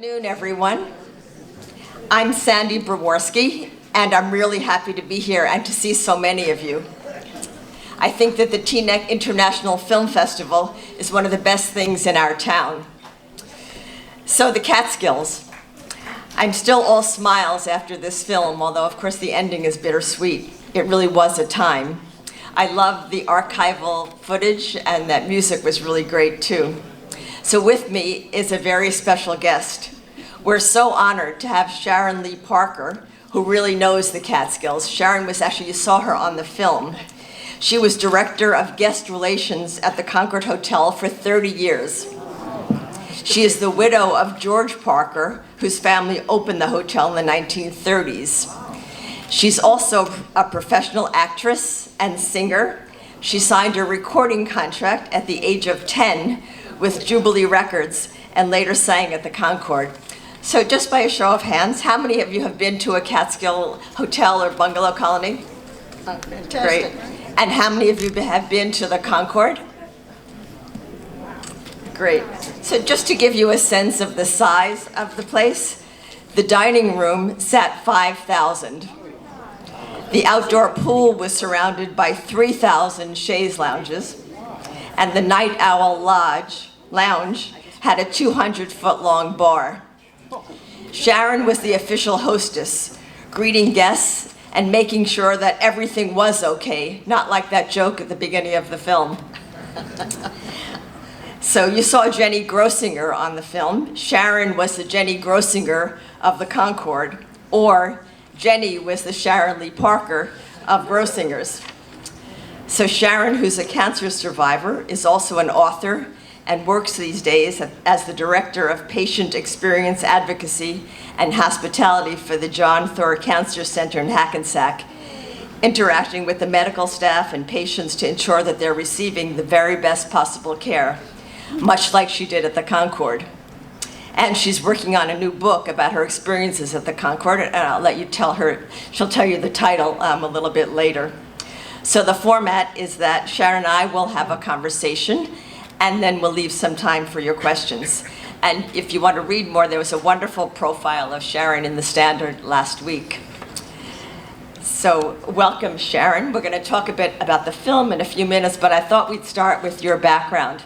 Afternoon, everyone. I'm Sandee Brawarsky, and I'm really happy to be here and to see so many of you. I think that the Teaneck International Film Festival is one of the best things in our town. So the Catskills. I'm still all smiles after this film, although of course the ending is bittersweet. It really was a time. I loved the archival footage, and that music was really great too. So with me is a very special guest. We're so honored to have Sharon Lee Parker, who really knows the Catskills. Sharon was actually, you saw her on the film. She was director of guest relations at the Concord Hotel for 30 years. She is the widow of George Parker, whose family opened the hotel in the 1930s. She's also a professional actress and singer. She signed a recording contract at the age of 10 with Jubilee Records and later sang at the Concord. So just by a show of hands, how many of you have been to a Catskill hotel or bungalow colony? Oh, fantastic. Great. And how many of you have been to the Concord? Great. So just to give you a sense of the size of the place, the dining room sat 5,000. The outdoor pool was surrounded by 3,000 chaise lounges, and the Night Owl Lounge had a 200-foot-long bar. Sharon was the official hostess, greeting guests and making sure that everything was okay, not like that joke at the beginning of the film. So you saw Jenny Grossinger on the film. Sharon was the Jenny Grossinger of the Concord, or Jenny was the Sharon Lee Parker of Grossingers. So Sharon, who's a cancer survivor, is also an author and works these days as the Director of Patient Experience Advocacy and Hospitality for the John Thor Cancer Center in Hackensack, interacting with the medical staff and patients to ensure that they're receiving the very best possible care, much like she did at the Concord. And she's working on a new book about her experiences at the Concord, and I'll let you tell her, she'll tell you the title a little bit later. So the format is that Sharon and I will have a conversation, and then we'll leave some time for your questions. And if you want to read more, there was a wonderful profile of Sharon in the Standard last week. So welcome, Sharon. We're going to talk a bit about the film in a few minutes, but I thought we'd start with your background.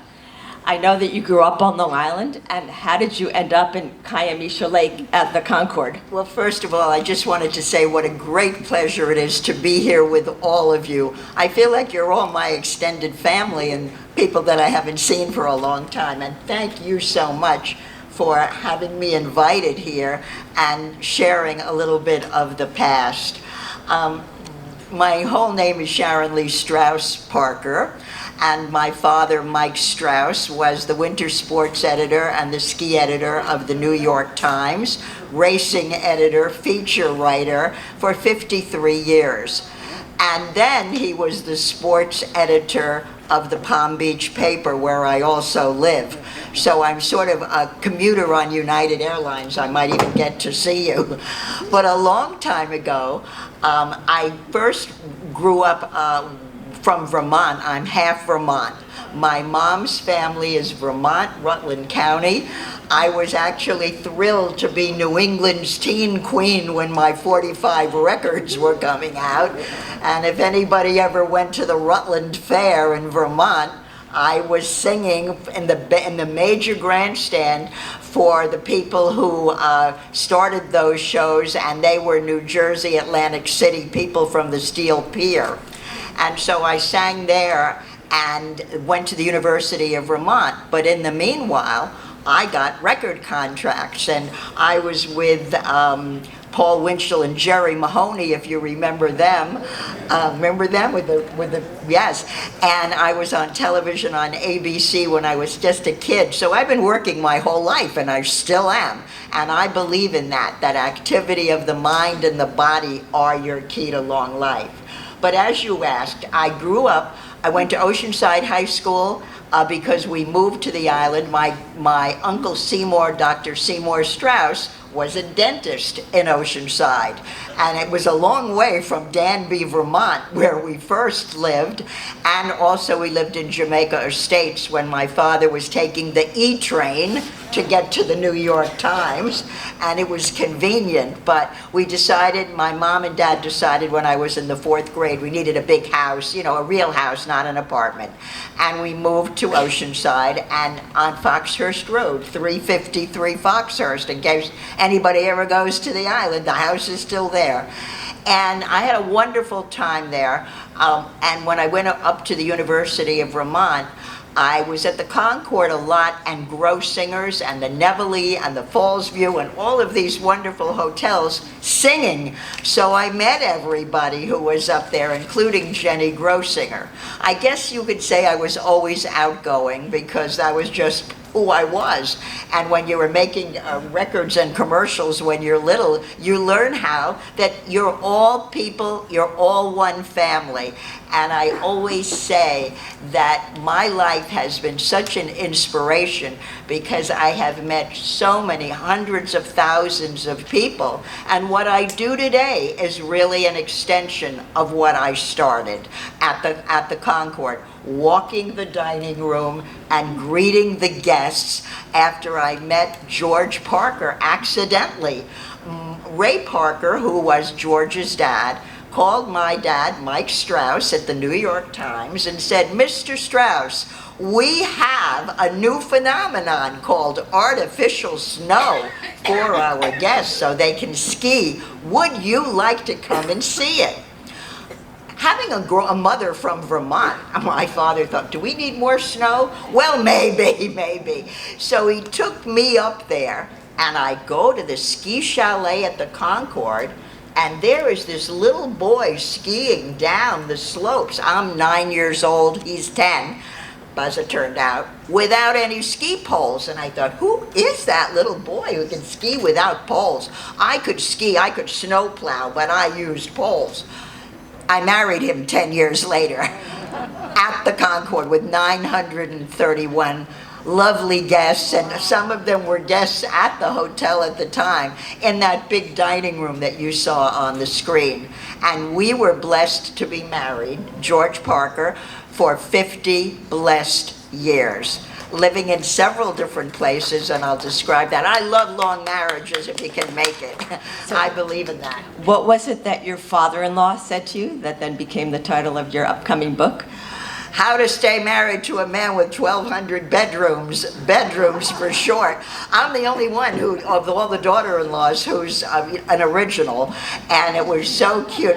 I know that you grew up on Long Island, and how did you end up in Kiamish Lake at the Concord? Well, first of all, I just wanted to say what a great pleasure it is to be here with all of you. I feel like you're all my extended family and people that I haven't seen for a long time, and thank you so much for having me invited here and sharing a little bit of the past. My whole name is Sharon Lee Parker. And my father, Mike Strauss, was the winter sports editor and the ski editor of the New York Times, racing editor, feature writer for 53 years. And then he was the sports editor of the Palm Beach paper, where I also live. So I'm sort of a commuter on United Airlines. I might even get to see you. But a long time ago, I first grew up from Vermont. I'm half Vermont. My mom's family is Vermont, Rutland County. I was actually thrilled to be New England's teen queen when my 45 records were coming out. And if anybody ever went to the Rutland Fair in Vermont, I was singing in the major grandstand for the people who started those shows, and they were New Jersey, Atlantic City people from the Steel Pier. And so I sang there and went to the University of Vermont. But in the meanwhile, I got record contracts, and I was with Paul Winchell and Jerry Mahoney, if you remember them. Remember them with the yes. And I was on television on ABC when I was just a kid. So I've been working my whole life, and I still am. And I believe in that activity of the mind and the body are your key to long life. But as you asked, I grew up, I went to Oceanside High School, because we moved to the island. My Uncle Seymour, Dr. Seymour Strauss, was a dentist in Oceanside. And it was a long way from Danby, Vermont, where we first lived. And also we lived in Jamaica Estates when my father was taking the E train to get to the New York Times. And it was convenient, but we decided, my mom and dad decided when I was in the 4th grade, we needed a big house, a real house, not an apartment. And we moved to Oceanside and on Foxhurst Road, 353 Foxhurst, in case anybody ever goes to the island, the house is still there. And I had a wonderful time there. And when I went up to the University of Vermont, I was at the Concord a lot, and Grossinger's and the Nevele and the Falls View and all of these wonderful hotels singing. So I met everybody who was up there, including Jenny Grosinger. I guess you could say I was always outgoing because that was just who I was. And when you were making records and commercials when you're little, you learn how that you're all people, you're all one family. And I always say that my life has been such an inspiration because I have met so many hundreds of thousands of people. And what I do today is really an extension of what I started at the Concord, walking the dining room and greeting the guests after I met George Parker accidentally. Ray Parker, who was George's dad, called my dad, Mike Strauss, at the New York Times and said, "Mr. Strauss, we have a new phenomenon called artificial snow for our guests so they can ski. Would you like to come and see it?" Having a mother from Vermont, my father thought, do we need more snow? Well, maybe. So he took me up there, and I go to the ski chalet at the Concord, and there is this little boy skiing down the slopes. I'm 9 years old, he's 10, as it turned out, without any ski poles. And I thought, who is that little boy who can ski without poles? I could ski, I could snowplow, but I used poles. I married him 10 years later at the Concord with 931 lovely guests, and some of them were guests at the hotel at the time, in that big dining room that you saw on the screen. And we were blessed to be married, George Parker, for 50 blessed years, living in several different places, and I'll describe that. I love long marriages if you can make it. So, I believe in that. what was it that your father-in-law said to you that then became the title of your upcoming book? How to Stay Married to a Man with 1,200 bedrooms for short. I'm the only one who, of all the daughter-in-laws, who's an original, and it was so cute.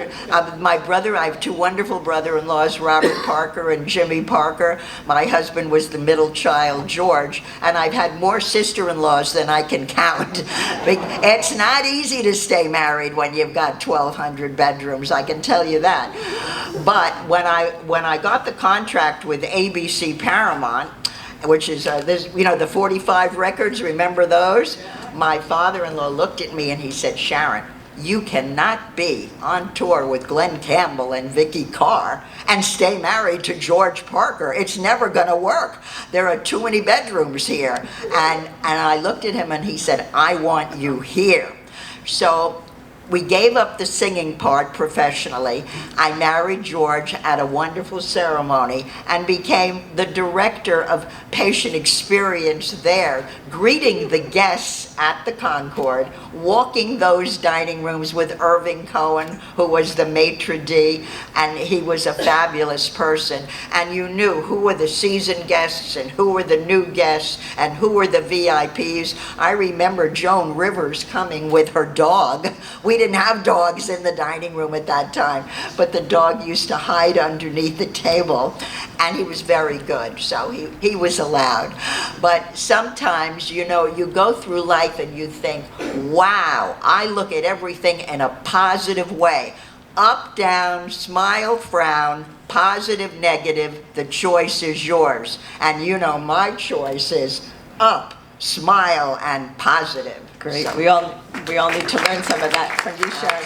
My brother, I have two wonderful brother-in-laws, Robert Parker and Jimmy Parker. My husband was the middle child, George, and I've had more sister-in-laws than I can count. It's not easy to stay married when you've got 1,200 bedrooms, I can tell you that. But when I got the contract with ABC Paramount, which is the 45 records, remember those? My father-in-law looked at me and he said, "Sharon, you cannot be on tour with Glenn Campbell and Vicky Carr and stay married to George Parker. It's never gonna work. There are too many bedrooms here." And I looked at him and he said, "I want you here." So we gave up the singing part professionally. I married George at a wonderful ceremony and became the director of patient experience there, greeting the guests at the Concord, walking those dining rooms with Irving Cohen, who was the maitre d', and he was a fabulous person. And you knew who were the seasoned guests and who were the new guests and who were the VIPs. I remember Joan Rivers coming with her dog. We didn't have dogs in the dining room at that time, but the dog used to hide underneath the table, and he was very good, so he was allowed. But sometimes, you go through life and you think, wow, I look at everything in a positive way. Up, down, smile, frown, positive, negative, the choice is yours. And my choice is up, smile, and positive. Great. So. We all need to learn some of that from you, Sharon.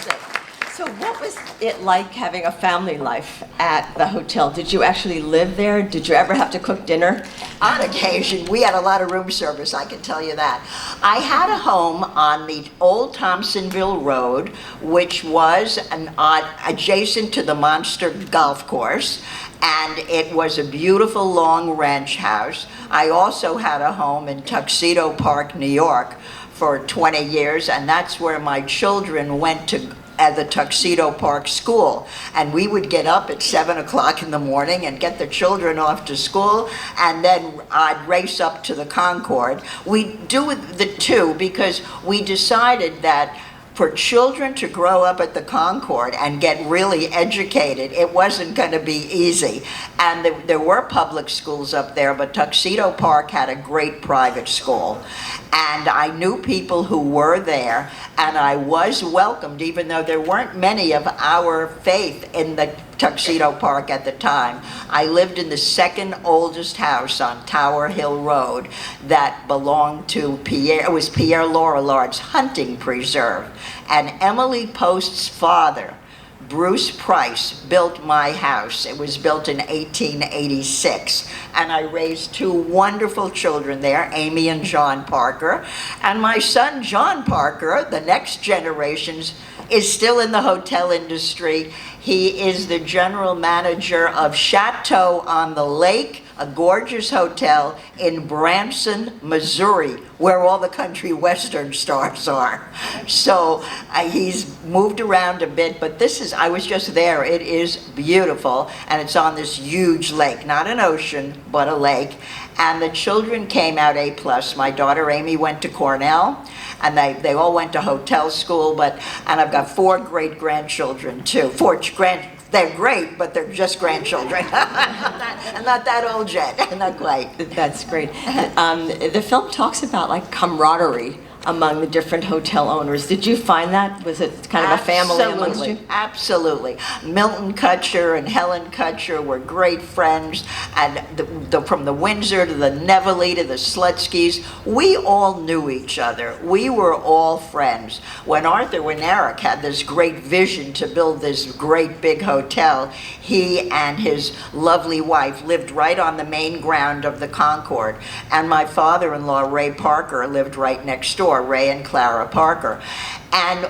So what was it like having a family life at the hotel? Did you actually live there? Did you ever have to cook dinner? On occasion, we had a lot of room service, I can tell you that. I had a home on the old Thompsonville Road, which was adjacent to the Monster Golf Course, and it was a beautiful long ranch house. I also had a home in Tuxedo Park, New York for 20 years, and that's where my children went to at the Tuxedo Park School. And we would get up at 7 o'clock in the morning and get the children off to school, and then I'd race up to the Concord. We do the two because we decided that for children to grow up at the Concord and get really educated, it wasn't going to be easy. And there were public schools up there, but Tuxedo Park had a great private school. And I knew people who were there, and I was welcomed, even though there weren't many of our faith in the Tuxedo Park at the time. I lived in the second oldest house on Tower Hill Road that belonged to Pierre Lorilard's hunting preserve. And Emily Post's father, Bruce Price, built my house. It was built in 1886. And I raised two wonderful children there, Amy and John Parker. And my son, John Parker, the next generations, is still in the hotel industry. He is the general manager of Chateau on the Lake, a gorgeous hotel in Branson, Missouri, where all the country western stars are. So he's moved around a bit, but I was just there. It is beautiful, and it's on this huge lake, not an ocean, but a lake. And the children came out A+. My daughter Amy went to Cornell, and they all went to hotel school, and I've got 4 great-grandchildren too. They're great, but they're just grandchildren. I'm not that old yet, not quite. That's great. The film talks about like camaraderie among the different hotel owners. Did you find that? Was it kind of a family amongst you? Absolutely. Milton Kutcher and Helen Kutcher were great friends, and from the Windsor to the Nevele to the Slutskys, we all knew each other. We were all friends. When Arthur Winarick had this great vision to build this great big hotel, he and his lovely wife lived right on the main ground of the Concord, and my father-in-law, Ray Parker, lived right next door, Ray and Clara Parker. And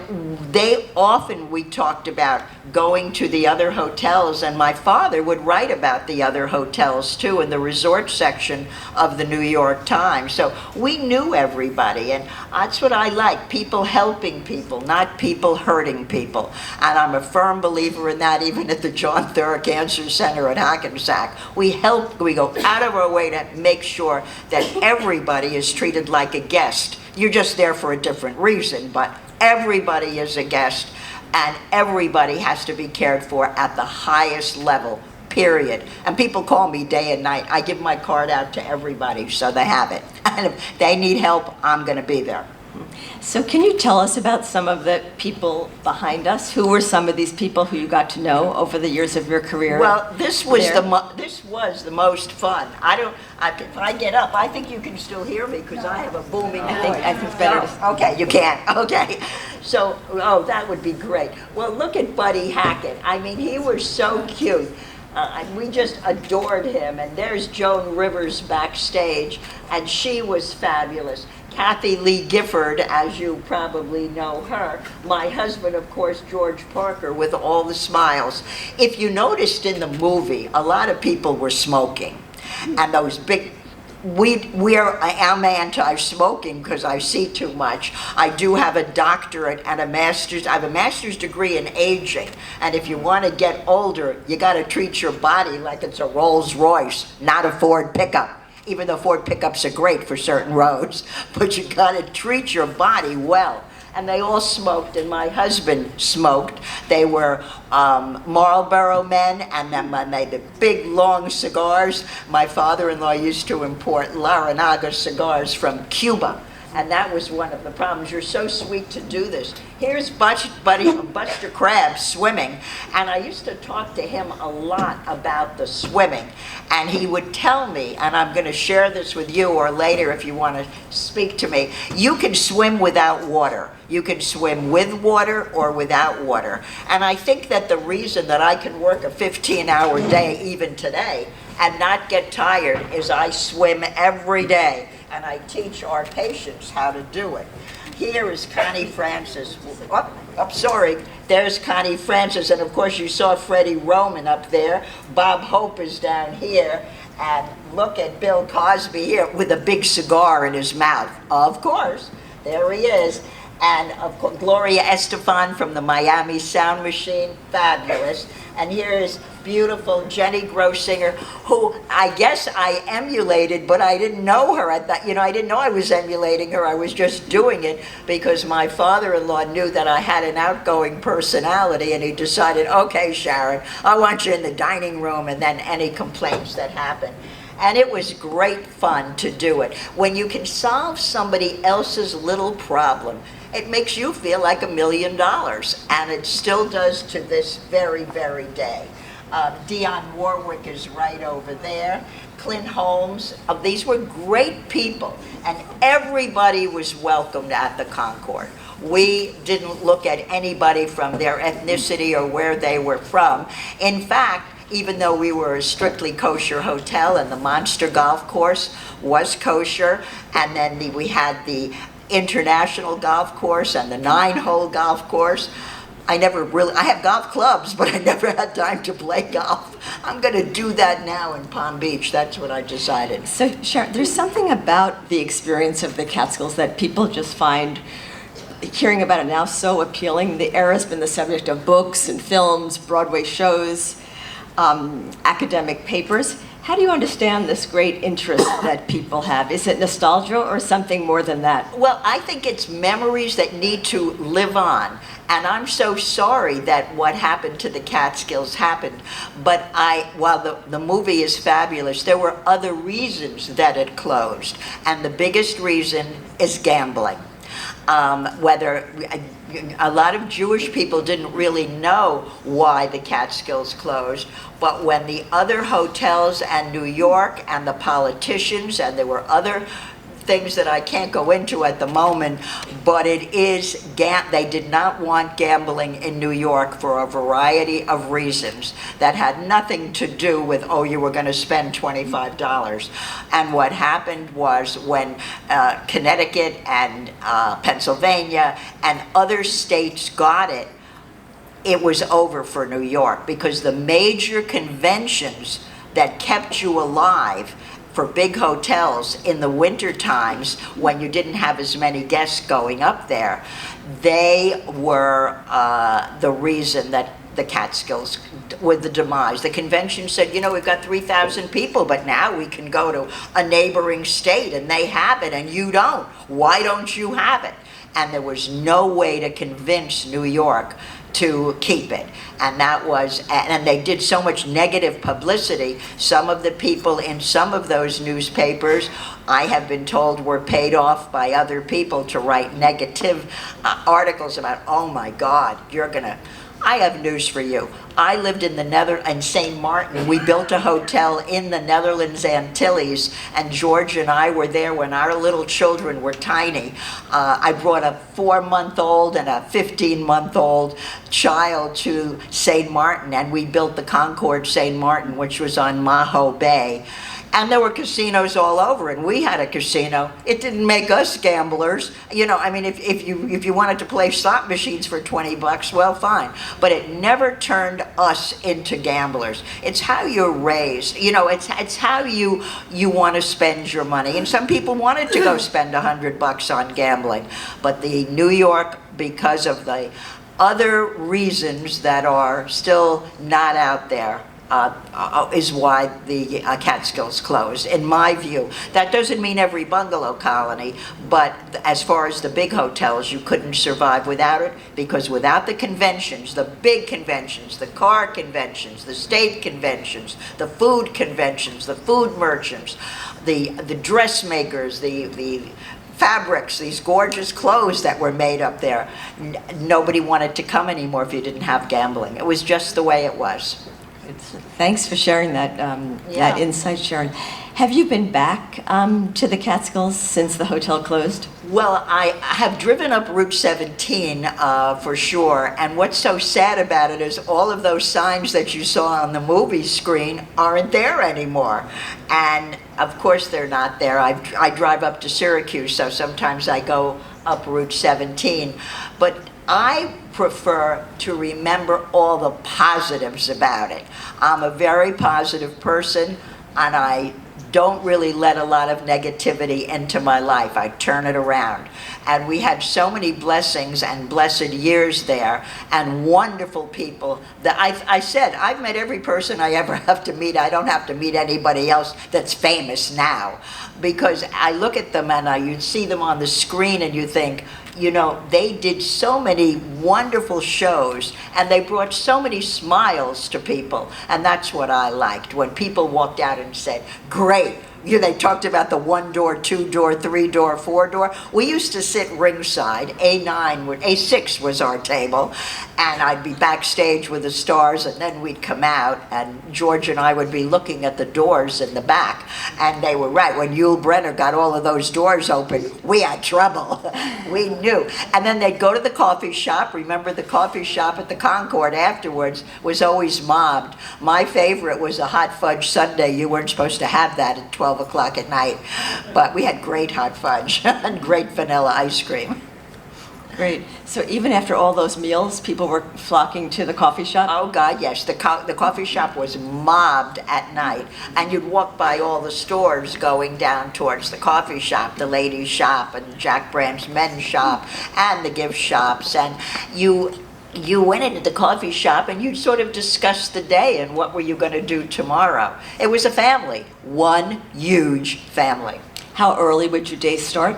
we talked about going to the other hotels, and my father would write about the other hotels too in the resort section of the New York Times. So we knew everybody, and that's what I like, people helping people, not people hurting people. And I'm a firm believer in that, even at the John Thurr Cancer Center at Hackensack. We go out of our way to make sure that everybody is treated like a guest. You're just there for a different reason, but everybody is a guest, and everybody has to be cared for at the highest level, period. And people call me day and night. I give my card out to everybody so they have it. And if they need help, I'm going to be there. So can you tell us about some of the people behind us? Who were some of these people who you got to know over the years of your career? Well, this was the most fun. If I get up, I think you can still hear me because I have a booming voice. I think it's better. Okay, you can. Okay. So, that would be great. Well, look at Buddy Hackett. I mean, he was so cute. We just adored him. And there's Joan Rivers backstage, and she was fabulous. Kathy Lee Gifford, as you probably know her. My husband, of course, George Parker, with all the smiles. If you noticed in the movie, a lot of people were smoking. And those big, I'm anti-smoking because I see too much. I do have a doctorate and I have a master's degree in aging. And if you want to get older, you got to treat your body like it's a Rolls Royce, not a Ford pickup. Even though Ford pickups are great for certain roads, but you got to treat your body well. And they all smoked, and my husband smoked. They were Marlboro men, and then they made the big, long cigars. My father-in-law used to import Laranaga cigars from Cuba. And that was one of the problems. You're so sweet to do this. Here's Buster Crabbe swimming. And I used to talk to him a lot about the swimming. And he would tell me, and I'm going to share this with you or later if you want to speak to me, you can swim without water. You can swim with water or without water. And I think that the reason that I can work a 15-hour day even today and not get tired is I swim every day. And I teach our patients how to do it. Here is Connie Francis. Sorry. There's Connie Francis. And of course you saw Freddie Roman up there. Bob Hope is down here. And look at Bill Cosby here with a big cigar in his mouth. Of course. There he is. And of course, Gloria Estefan from the Miami Sound Machine. Fabulous. And here is beautiful Jenny Grosinger, who I guess I emulated, but I didn't know her. I thought, I didn't know I was emulating her. I was just doing it because my father-in-law knew that I had an outgoing personality, and he decided, okay, Sharon, I want you in the dining room, and then any complaints that happen. And it was great fun to do it. When you can solve somebody else's little problem, it makes you feel like $1 million, and it still does to this very, very day. Dionne Warwick is right over there. Clint Holmes. These were great people, and everybody was welcomed at the Concord. We didn't look at anybody from their ethnicity or where they were from. In fact, even though we were a strictly kosher hotel and the Monster Golf Course was kosher, and then we had the International Golf Course and the 9-hole golf course, I have golf clubs, but I never had time to play golf. I'm going to do that now in Palm Beach. That's what I decided. So, Sharon, there's something about the experience of the Catskills that people just find, hearing about it now, so appealing. The area has been the subject of books and films, Broadway shows, academic papers. How do you understand this great interest that people have? Is it nostalgia or something more than that? Well, I think it's memories that need to live on. And I'm so sorry that what happened to the Catskills happened. But while the movie is fabulous, there were other reasons that it closed. And the biggest reason is gambling. Whether a lot of Jewish people didn't really know why the Catskills closed, but when the other hotels and New York and the politicians, and there were other things that I can't go into at the moment, but they did not want gambling in New York for a variety of reasons that had nothing to do with, you were going to spend $25. And what happened was when Connecticut and Pennsylvania and other states got it, it was over for New York, because the major conventions that kept you alive for big hotels in the winter times when you didn't have as many guests going up there, they were the reason that the Catskills were the demise. The convention said, we've got 3,000 people, but now we can go to a neighboring state and they have it and you don't. Why don't you have it? And there was no way to convince New York to keep it. And they did so much negative publicity. Some of the people in some of those newspapers, I have been told, were paid off by other people to write negative articles about, oh my God, I have news for you. I lived in in St. Martin. We built a hotel in the Netherlands Antilles, and George and I were there when our little children were tiny. I brought a 4-month-old and a 15-month-old child to St. Martin, and we built the Concord St. Martin, which was on Maho Bay. And there were casinos all over, and we had a casino. It didn't make us gamblers. If you wanted to play slot machines for $20, well, fine. But it never turned us into gamblers. It's how you're raised. It's how you want to spend your money. And some people wanted to go spend $100 on gambling, but the New York, because of the other reasons that are still not out there, is why the Catskills closed, in my view. That doesn't mean every bungalow colony, but as far as the big hotels, you couldn't survive without it, because without the conventions, the big conventions, the car conventions, the state conventions, the food conventions, the food merchants, the dressmakers, the fabrics, these gorgeous clothes that were made up there. Nobody wanted to come anymore if you didn't have gambling. It was just the way it was. Thanks for sharing that, that insight, Sharon. Have you been back to the Catskills since the hotel closed? Well, I have driven up Route 17 for sure, and what's so sad about it is all of those signs that you saw on the movie screen aren't there anymore. And of course they're not there. I drive up to Syracuse, so sometimes I go up Route 17. But I prefer to remember all the positives about it. I'm a very positive person, and I don't really let a lot of negativity into my life. I turn it around. And we had so many blessings and blessed years there, and wonderful people that I said, I've met every person I ever have to meet. I don't have to meet anybody else that's famous now, because I look at them and you see them on the screen and you think, you know, they did so many wonderful shows, and they brought so many smiles to people, and that's what I liked, when people walked out and said, great. You know, they talked about the 1-door, 2-door, 3-door, 4-door. We used to sit ringside. A6 was our table, and I'd be backstage with the stars, and then we'd come out, and George and I would be looking at the doors in the back, and they were right. When Yul Brynner got all of those doors open, we had trouble. We knew. And then they'd go to the coffee shop. Remember, the coffee shop at the Concord afterwards was always mobbed. My favorite was a hot fudge sundae. You weren't supposed to have that at 12 o'clock at night, but we had great hot fudge and great vanilla ice cream. Great. So even after all those meals, people were flocking to the coffee shop? Oh, God, yes. The coffee shop was mobbed at night, and you'd walk by all the stores going down towards the coffee shop, the ladies' shop, and Jack Brand's men's shop, and the gift shops, and you went into the coffee shop and you'd sort of discuss the day and what were you going to do tomorrow. It was a family, one huge family. How early would your day start?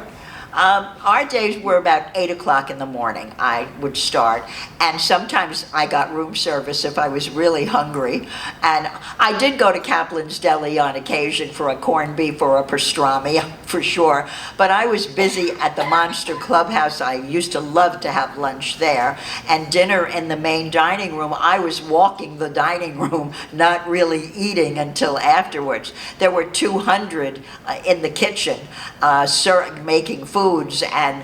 Our days were about 8 o'clock in the morning. I would start, and sometimes I got room service if I was really hungry. And I did go to Kaplan's Deli on occasion for a corned beef or a pastrami, for sure. But I was busy at the Monster Clubhouse. I used to love to have lunch there, and dinner in the main dining room. I was walking the dining room, not really eating until afterwards. There were 200 in the kitchen making foods and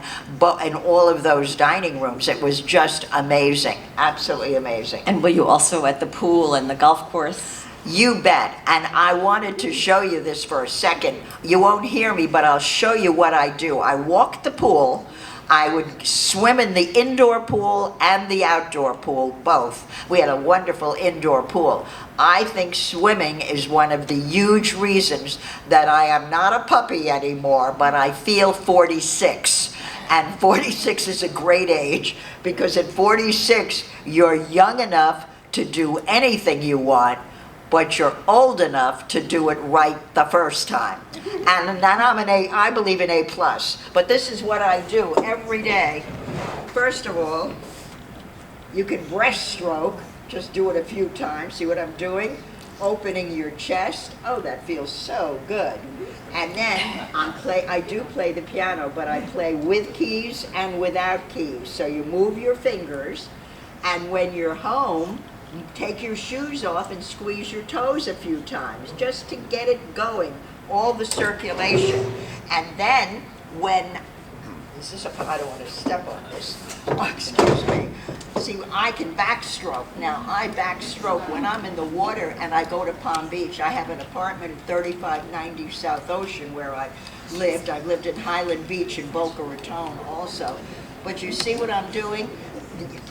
all of those dining rooms. It was just amazing, absolutely amazing. And were you also at the pool and the golf course? You bet. And I wanted to show you this for a second. You won't hear me, but I'll show you what I do. I walk the pool. I would swim in the indoor pool and the outdoor pool, both. We had a wonderful indoor pool. I think swimming is one of the huge reasons that I am not a puppy anymore, but I feel 46. And 46 is a great age, because at 46, you're young enough to do anything you want, but you're old enough to do it right the first time. And then I believe in A+. But this is what I do every day. First of all, you can breaststroke. Just do it a few times. See what I'm doing? Opening your chest. Oh, that feels so good. And then I do play the piano, but I play with keys and without keys. So you move your fingers, and when you're home, you take your shoes off and squeeze your toes a few times just to get it going, all the circulation. And then I don't want to step on this. Oh, excuse me. See, I can backstroke. Now, I backstroke when I'm in the water and I go to Palm Beach. I have an apartment at 3590 South Ocean where I lived. I've lived in Highland Beach in Boca Raton also. But you see what I'm doing?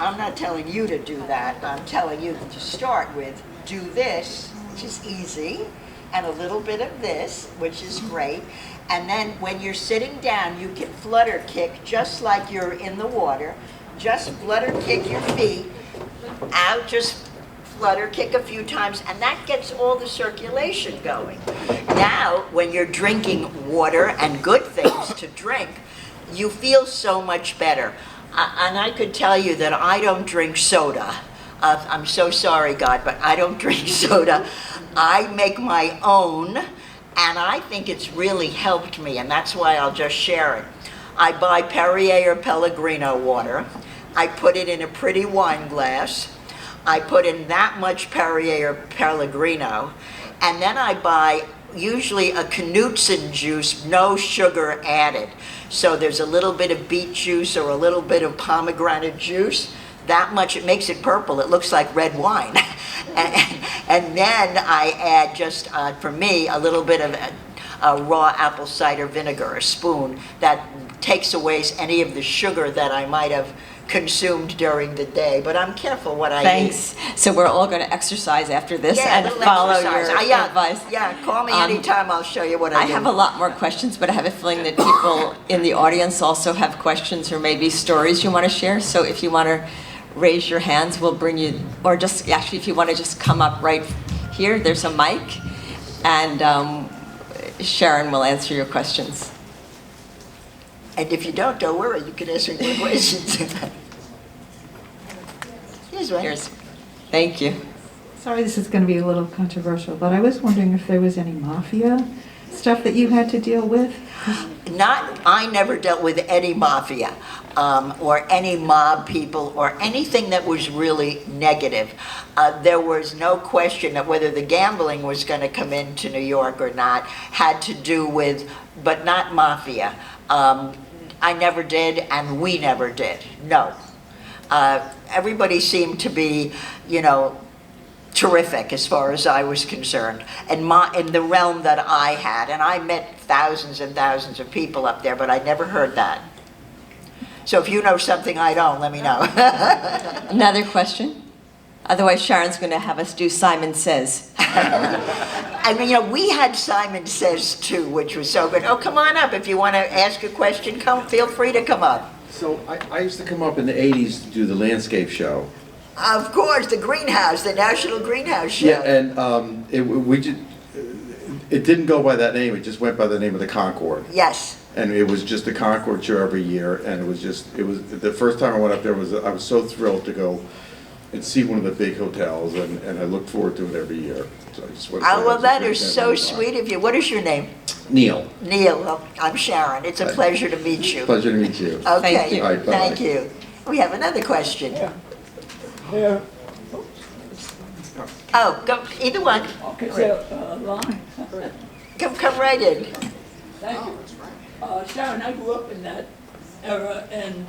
I'm not telling you to do that. I'm telling you to start with, do this, which is easy, and a little bit of this, which is great. And then when you're sitting down, you can flutter kick just like you're in the water. Just flutter kick your feet out, just flutter kick a few times, and that gets all the circulation going. Now, when you're drinking water and good things to drink, you feel so much better. And I could tell you that I don't drink soda. I'm so sorry, God, but I don't drink soda. I make my own, and I think it's really helped me, and that's why I'll just share it. I buy Perrier or Pellegrino water. I put it in a pretty wine glass. I put in that much Perrier or Pellegrino, and then I buy usually a Knudsen juice, no sugar added. So there's a little bit of beet juice or a little bit of pomegranate juice. That much, it makes it purple. It looks like red wine. and then I add just, for me, a little bit of raw apple cider vinegar, a spoon, that takes away any of the sugar that I might have consumed during the day, but I'm careful what I eat. Thanks. So we're all going to exercise after this and little follow exercise. your advice. Yeah, call me anytime, I'll show you what I do. I have a lot more questions, but I have a feeling that people in the audience also have questions or maybe stories you want to share. So if you want to raise your hands, we'll bring you, or just, actually, if you want to just come up right here, there's a mic, and Sharon will answer your questions. And if you don't worry, you can ask me more questions. Here's one. Here's, thank you. Sorry, this is going to be a little controversial, but I was wondering if there was any mafia stuff that you had to deal with? I never dealt with any mafia or any mob people or anything that was really negative. There was no question that whether the gambling was going to come into New York or not had to do with, but not mafia. I never did, and we never did, no. Everybody seemed to be, terrific as far as I was concerned, in the realm that I had. And I met thousands and thousands of people up there, but I never heard that. So if you know something I don't, let me know. Another question? Otherwise, Sharon's going to have us do Simon Says. I mean, we had Simon Says too, which was so good. Oh, come on up. If you want to ask a question, feel free to come up. So I used to come up in the 80s to do the landscape show. Of course, the greenhouse, the National Greenhouse Show. Yeah, and it didn't go by that name. It just went by the name of the Concord. Yes. And it was just the Concord show every year, and it was the first time I went up there I was so thrilled to go and see one of the big hotels, and I look forward to it every year. So I just want to say well, that was is so sweet of you. What is your name? Neil. Neil. Well, I'm Sharon. It's a pleasure to meet you. Pleasure to meet you. Okay. Thank you. All right, bye-bye. Thank you. We have another question. Yeah. Oh, go either one. Okay, so, line. Come right in. Thank you. Sharon, I grew up in that era, and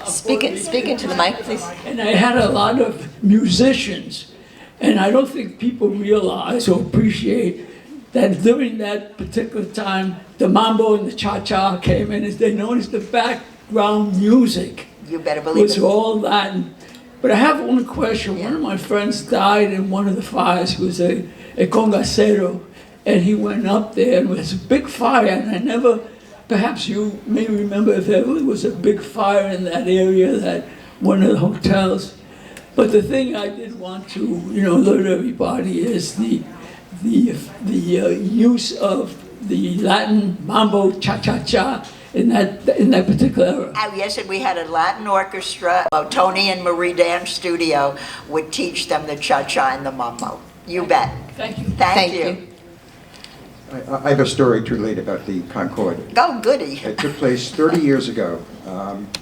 Speak into the mic, please. and I had a lot of musicians, and I don't think people realize or appreciate that during that particular time, the mambo and the cha-cha came in, as they noticed the background music You better believe was it. all Latin. But I have one question. One of my friends died in one of the fires. He was a congacero, and he went up there, and it was a big fire, and I never, perhaps you may remember if there was a big fire in that area, that one of the hotels. But the thing I did want to, alert everybody is the use of the Latin mambo cha-cha-cha in that particular era. Oh, yes, and we had a Latin orchestra. Tony and Marie Dance Studio would teach them the cha-cha and the mambo. You bet. Thank you. Thank you. I have a story to relate about the Concord. Oh, goody. It took place 30 years ago.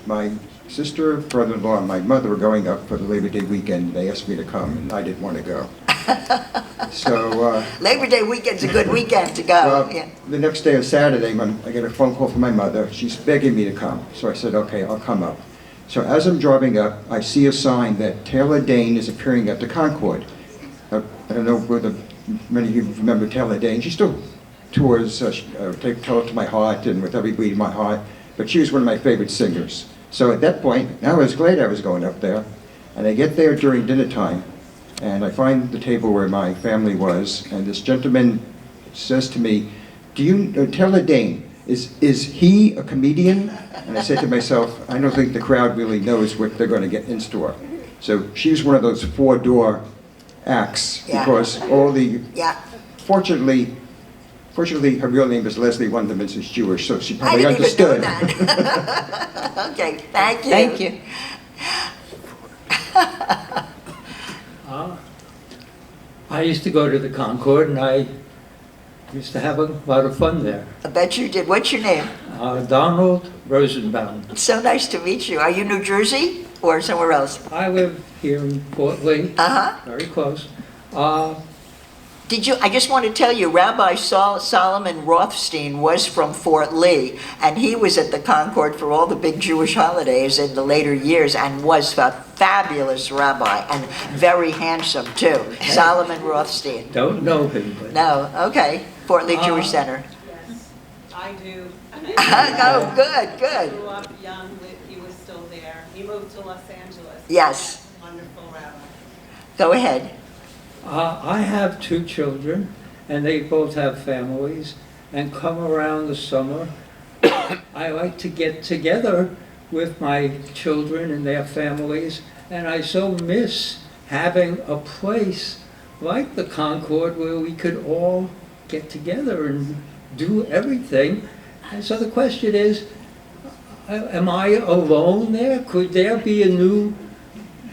My sister, brother-in-law, and my mother were going up for the Labor Day weekend. They asked me to come, and I didn't want to go. So Labor Day weekend's a good weekend to go. well, Yeah. the next day, on Saturday, I get a phone call from my mother. She's begging me to come. So I said, okay, I'll come up. So as I'm driving up, I see a sign that Taylor Dane is appearing at the Concord. I don't know whether many of you remember Taylor Dane. She still tours, Take Tell It to My Heart and With Every Beat of My Heart, but she was one of my favorite singers. So at that point, I was glad I was going up there, and I get there during dinner time, and I find the table where my family was, and this gentleman says to me, "Do you, Taylor Dane, is he a comedian?" And I said to myself, I don't think the crowd really knows what they're going to get in store. So she's one of those four-door acts, Yeah. because all the, Yeah. fortunately, her real name is Leslie Wunderman, is Jewish, so she I probably didn't understood. even know that. Okay, thank you. Thank you. I used to go to the Concord, and I Used to have a lot of fun there. I bet you did. What's your name? Donald Rosenbaum. It's so nice to meet you. Are you New Jersey or somewhere else? I live here in Fort Lee, Uh-huh. very close. I just want to tell you, Rabbi Solomon Rothstein was from Fort Lee, and he was at the Concord for all the big Jewish holidays in the later years, and was a fabulous rabbi, and very handsome too. Solomon Rothstein. Don't know him, but No, okay. Fort Lee Jewish Center. I do. Oh, good, good. Grew up young, he was still there. He moved to Los Angeles. Yes. Wonderful rabbi. Go ahead. I have 2 children, and they both have families, and come around the summer. I like to get together with my children and their families, and I so miss having a place like the Concord where we could all get together and do everything. And so the question is, am I alone there? Could there be a new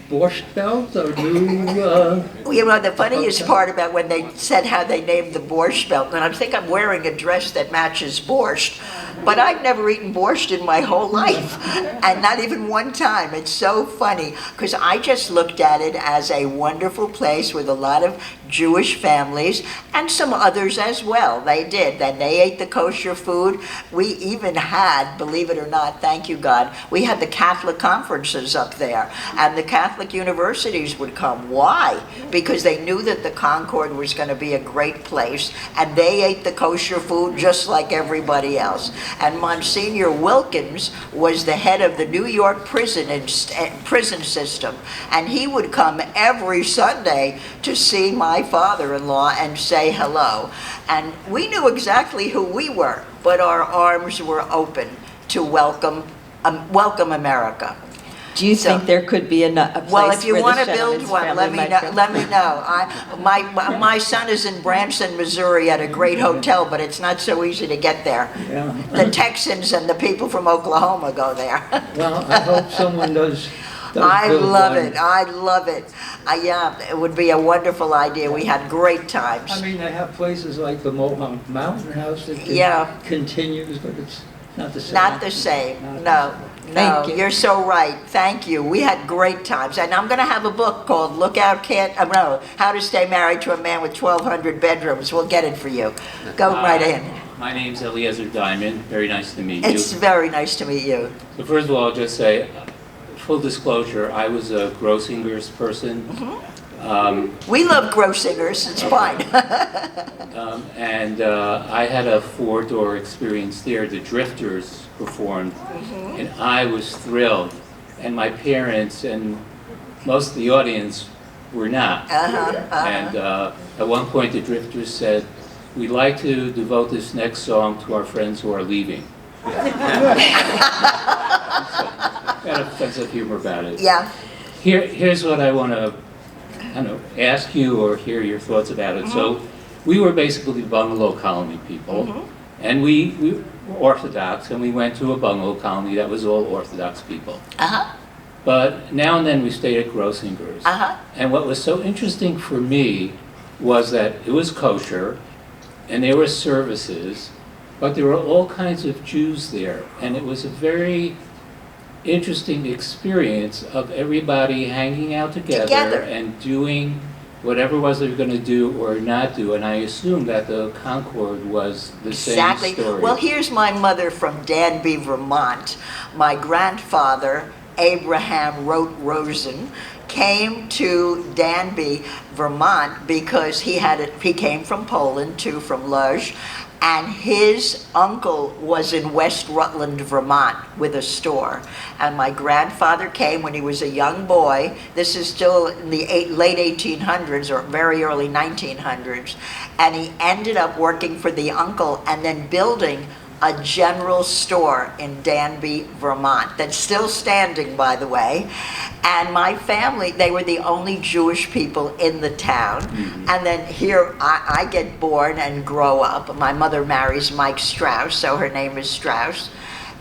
Borscht Belt or new... You know, the funniest part about when they said how they named the Borscht Belt, and I think I'm wearing a dress that matches borscht, but I've never eaten borscht in my whole life, and not even one time. It's so funny, because I just looked at it as a wonderful place with a lot of Jewish families, and some others as well. They did, and they ate the kosher food. We even had, believe it or not, thank you God, we had the Catholic conferences up there, and the Catholic universities would come. Why? Because they knew that the Concord was going to be a great place, and they ate the kosher food just like everybody else. And Monsignor Wilkins was the head of the New York prison system, and he would come every Sunday to see my father-in-law and say hello. And we knew exactly who we were, but our arms were open to welcome America. Do you think there could be a place Well, if you where want the to build gentleman's one, family let me might know. go? Let me know. My son is in Branson, Missouri, at a great hotel, but it's not so easy to get there. Yeah. The Texans and the people from Oklahoma go there. Well, I hope someone does I build love one. it. I love it. Yeah, it would be a wonderful idea. We had great times. I mean, they have places like the Mohawk Mountain House that Yeah. continues, but it's not the same. Not the same. Not No. No, Thank you. you're so right. Thank you. We had great times. And I'm going to have a book called How to Stay Married to a Man with 1,200 Bedrooms. We'll get it for you. Go right in. My name's Eliezer Diamond. Very nice to meet you. It's very nice to meet you. So first of all, I'll just say, full disclosure, I was a Grossinger's person. We love Grossinger's. It's fine. And I had a 4-door experience there. The Drifters performed, and I was thrilled. And my parents and most of the audience were not. And at one point, the Drifters said, "We'd like to devote this next song to our friends who are leaving." Got a sense of humor about it. Yeah. Here's what I want to, ask you or hear your thoughts about it. So, we were basically bungalow colony people, and we were Orthodox, and we went to a bungalow colony that was all Orthodox people. But now and then we stayed at Grossinger's. And what was so interesting for me was that it was kosher, and there were services, but there were all kinds of Jews there, and it was a very interesting experience of everybody hanging out together and doing whatever it was they were going to do or not do. And I assume that the Concord was the same story. Well, here's my mother from Danby, Vermont. My grandfather, Abraham Rosen, came to Danby, Vermont because he came from Poland too, from Lodz, and his uncle was in West Rutland, Vermont, with a store. And my grandfather came when he was a young boy. This is still in the late 1800s or very early 1900s. And he ended up working for the uncle and then building a general store in Danby, Vermont, that's still standing, by the way. And my family, they were the only Jewish people in the town. And then here I get born and grow up. My mother marries Mike Strauss, so her name is Strauss.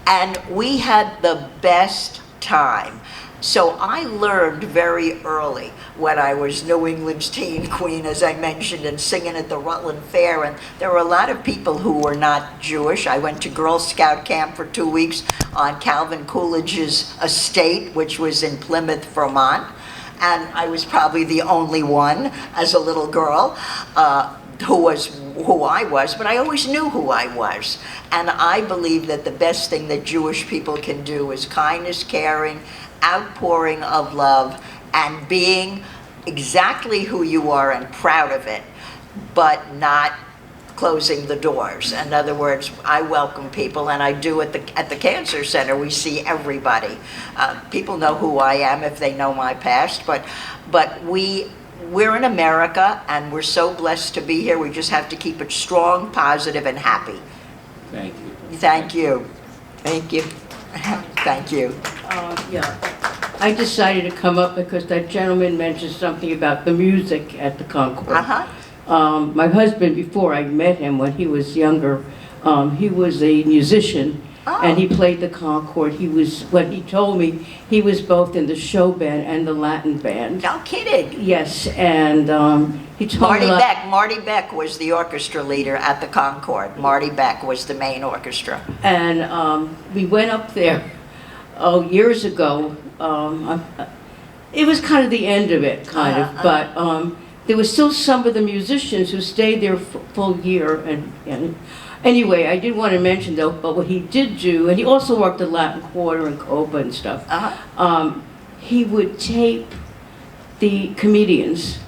And we had the best time. So I learned very early when I was New England's teen queen, as I mentioned, and singing at the Rutland Fair. And there were a lot of people who were not Jewish. I went to Girl Scout camp for 2 weeks on Calvin Coolidge's estate, which was in Plymouth, Vermont. And I was probably the only one as a little girl who I was, but I always knew who I was. And I believe that the best thing that Jewish people can do is kindness, caring, outpouring of love, and being exactly who you are and proud of it, but not closing the doors. In other words, I welcome people, and I do at the Cancer Center. We see everybody. People know who I am if they know my past, but we're in America, and we're so blessed to be here. We just have to keep it strong, positive, and happy. Thank you. Thank you. Thank you. Thank you. Yeah, I decided to come up because that gentleman mentioned something about the music at the Concord. My husband, before I met him when he was younger, he was a musician, and he played the Concord. He was, what he told me, he was both in the show band and the Latin band. No kidding. Yes, and he told me Marty Beck was the orchestra leader at the Concord. Marty Beck was the main orchestra. And we went up there, years ago. It was kind of the end of it, but there was still some of the musicians who stayed there full year. And anyway, I did want to mention though, but what he did do, and he also worked at Latin Quarter and Copa and stuff. He would tape the comedians,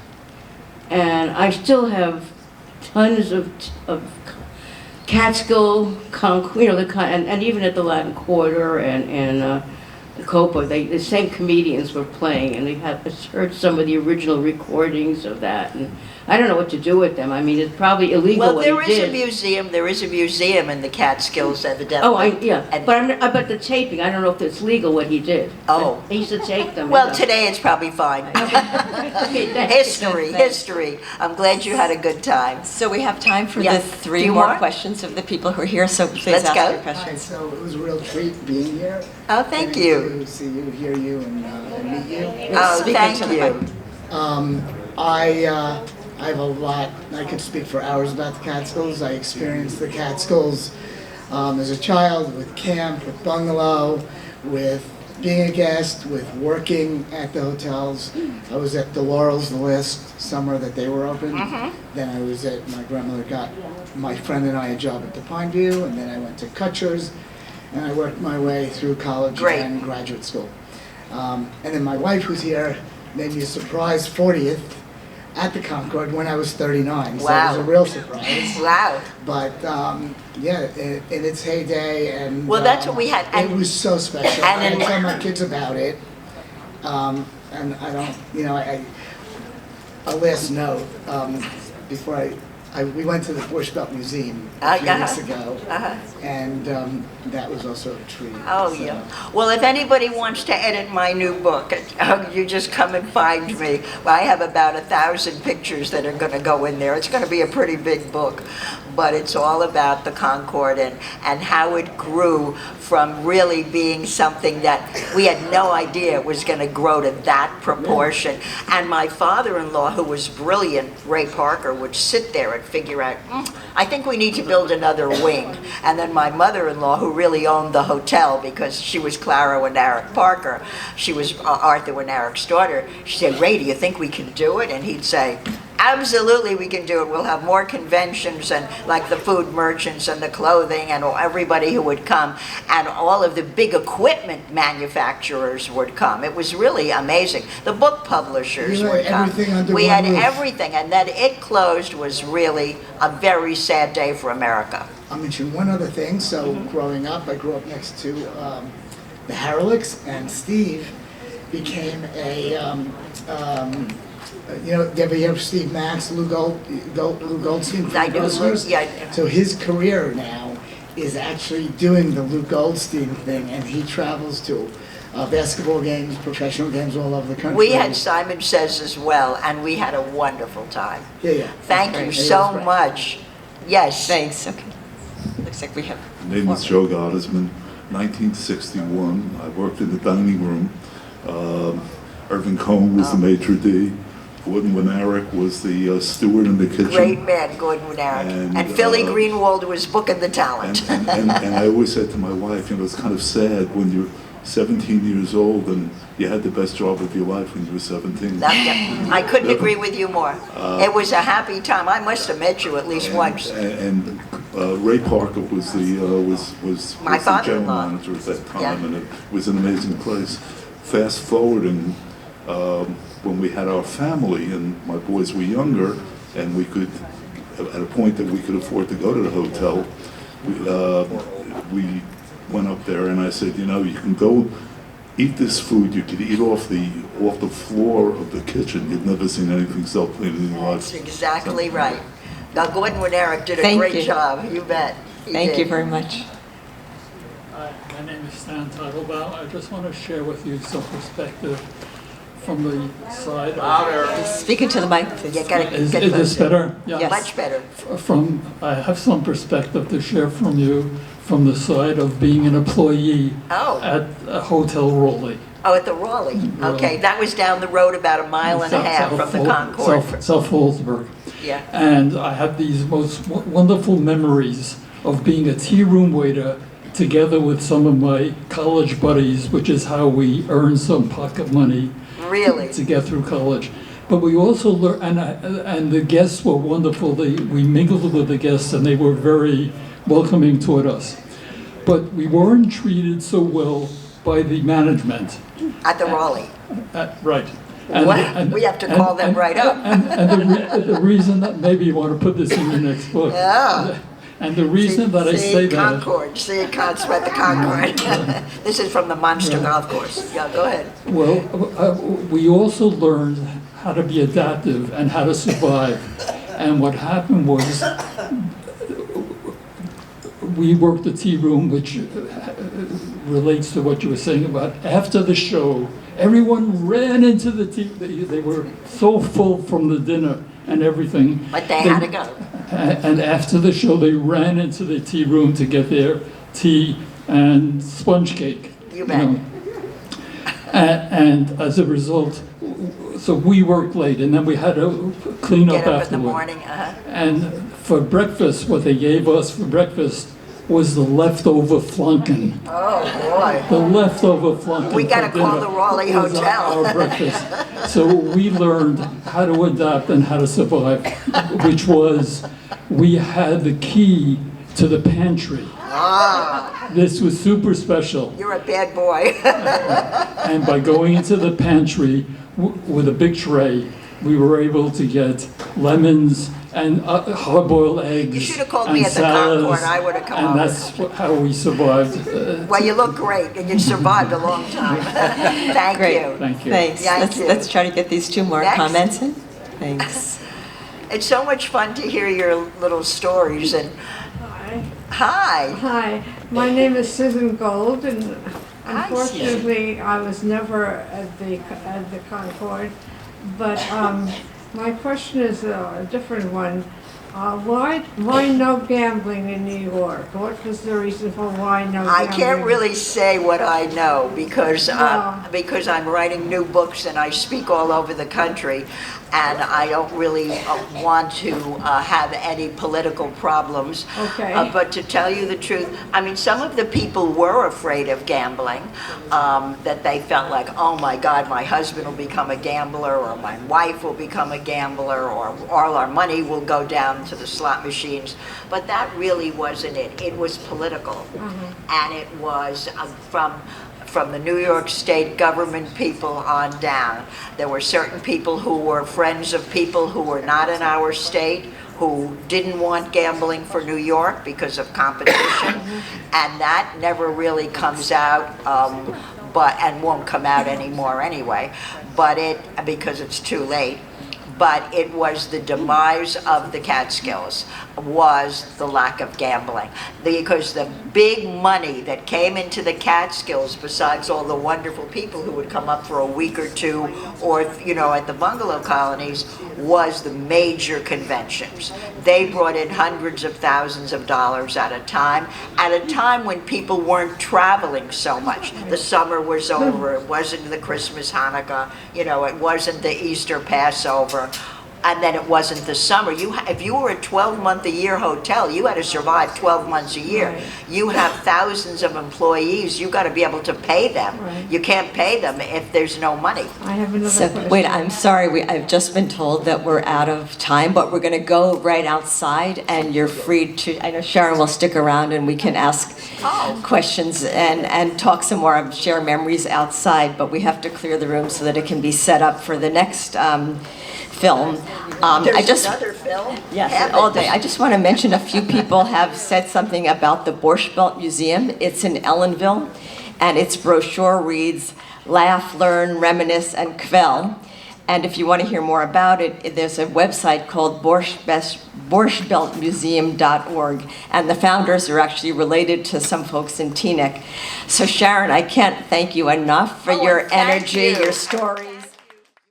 and I still have tons of Catskill, and even at the Latin Quarter and Copa, the same comedians were playing, and I heard some of the original recordings of that, and I don't know what to do with them. I mean, it's probably illegal what he did. Well, there is a museum in the Catskills, evidently. But the taping, I don't know if it's legal what he did. He used to take them. Well, today it's probably fine. History. I'm glad you had a good time. So we have time for the three more questions of the people who are here, so please ask your questions. Hi, so it was a real treat being here. Oh, thank you. To see you, hear you, and meet you. Thank you. I have a lot. I could speak for hours about the Catskills. I experienced the Catskills as a child with camp, with bungalow, with being a guest, with working at the hotels. I was at the Laurels the last summer that they were open. Then I was at, my grandmother got my friend and I a job at the Pineview, and then I went to Kutcher's, and I worked my way through college and graduate school. And then my wife, who's here, made me a surprise 40th at the Concord when I was 39. So it was a real surprise. Wow. But in its heyday, and that's what we had. It was so special. And I tell my kids about it. And I don't, a last note before we went to the Borscht Belt Museum a few weeks ago, and that was also a treat. Yeah. Well, if anybody wants to edit my new book, you just come and find me. I have about 1,000 pictures that are going to go in there. It's going to be a pretty big book, but it's all about the Concord and how it grew from really being something that we had no idea it was going to grow to that proportion. And my father-in-law, who was brilliant, Ray Parker, would sit there and figure out, I think we need to build another wing. And then my mother-in-law, who really owned the hotel because she was Clara and Eric Parker, she was Arthur and Eric's daughter, she said, Ray, do you think we can do it? And he'd say, absolutely we can do it. We'll have more conventions, and like the food merchants and the clothing and everybody who would come, and all of the big equipment manufacturers would come. It was really amazing. The book publishers would come. We had everything, and that it closed was really a very sad day for America. I'll mention one other thing. So growing up, I grew up next to the Harrlicks, and Steve became a ever hear of Steve Max, Lou Goldstein? I do. So his career now is actually doing the Lou Goldstein thing, and he travels to basketball games, professional games all over the country. We had Simon Says as well, and we had a wonderful time. Yeah. Thank you so much. Yes. Thanks. Okay. Looks like we have. My name is Joe Gottesman. 1961. I worked in the dining room Irving Cohn was the maitre d'. Gordon Winarick was the steward in the kitchen. Great man, Gordon Winarick. And Philly Greenwald was booking the talent. And I always said to my wife, you know, it's kind of sad when you're 17 years old and you had the best job of your life when you were 17. I couldn't agree with you more. It was a happy time. I must have met you at least once. And Ray Parker was the My was the general father-in-law. manager at that time, Yeah. and it was an amazing place. Fast forwarding, when we had our family and my boys were younger, and we could, at a point that we could afford to go to the hotel, we went up there, and I said, you know, you can go eat this food. You could eat off the floor of the kitchen. You've never seen anything so clean in your life. That's exactly right. Now, Gordon Winarick did a Thank great you. job. You bet. He Thank did. you very much. Hi, my name is Stan Titlebaum. I just want to share with you some perspective from the side of... Speak into the mic, please. You gotta Is get this closer. better? Yeah. Yes. Much better. I have some perspective to share from you from the side of being an employee Oh. at Hotel Raleigh. Oh, at the Raleigh. Okay, that was down the road about a mile and a half from the Concord. South Fallsburg. Yeah. And I have these most wonderful memories of being a tea room waiter together with some of my college buddies, which is how we earned some pocket money Really? to get through college. But we also learned, and the guests were wonderful. We mingled with the guests, and they were very welcoming toward us. But we weren't treated so well by the management. At the Raleigh. Right. We have to call them right up. And the reason that, maybe you want to put this in your next book. Yeah. And the reason that I say that... Concord. See it at the Concord. This is from the Monster Golf Course. Yeah, go ahead. Well, we also learned how to be adaptive and how to survive. And what happened was, we worked the tea room, which relates to what you were saying about after the show. Everyone ran into the tea. They were so full from the dinner and everything. But they had to go. And after the show, they ran into the tea room to get their tea and sponge cake. You bet. And as a result, so we worked late, and then we had to clean up Get up in the afterward. morning. And for breakfast, what they gave us for breakfast was the leftover flunkin. Oh, boy. The leftover flunkin. We gotta for call dinner the Raleigh was Hotel. Our breakfast. So we learned how to adapt and how to survive, which was, we had the key to the pantry. Ah, This was super special. you're a bad boy. And by going into the pantry with a big tray, we were able to get lemons and hard-boiled eggs. You should have called and me at the salads, Concord. I would have come and over. that's how we survived. Well, you look great, and you survived a long time. Thank Great. you. Thank you. Thanks. Thank you. Let's try to get these two more Next. comments in. Thanks. It's so much fun to hear your little stories. And hi. Hi, my name is Susan Gold, and Hi, unfortunately, I was never at the Concord. But my question is a different one. Why no gambling in New York? What was the reason for why no I gambling? can't really say what I know because No. because I'm writing new books and I speak all over the country, and I don't really want to have any political problems. Okay. But to tell you the truth, I mean, some of the people were afraid of gambling, that they felt like, oh my God, my husband will become a gambler, or my wife will become a gambler, or all our money will go down to the slot machines. But that really wasn't it. It was political. And it was from the New York State government people on down. There were certain people who were friends of people who were not in our state, who didn't want gambling for New York because of competition, and that never really comes out, and won't come out anymore anyway, because it's too late. but it was the demise of the Catskills, was the lack of gambling. Because the big money that came into the Catskills, besides all the wonderful people who would come up for a week or two, or, you know, at the bungalow colonies, was the major conventions. They brought in hundreds of thousands of dollars at a time when people weren't traveling so much. The summer was over, it wasn't the Christmas, Hanukkah, you know, it wasn't the Easter, Passover, and then it wasn't the summer. If you were a 12-month-a-year hotel, you had to survive 12 months a year. Right. You have thousands of employees, you got to be able to pay them. Right. You can't pay them if there's no money. I have another So, question. wait, I'm sorry, I've just been told that we're out of time, but we're going to go right outside, and you're free to, I know Sharon will stick around and we can ask questions and talk some more, share memories outside, but we have to clear the room so that it can be set up for the next film. There's another film? Yes, all day. I just want to mention a few people have said something about the Borscht Belt Museum. It's in Ellenville, and its brochure reads, Laugh, Learn, Reminisce, and Quell. And if you want to hear more about it, there's a website called BorschBeltMuseum.org, and the founders are actually related to some folks in Teaneck. So Sharon, I can't thank you enough for your thank energy, you. your stories.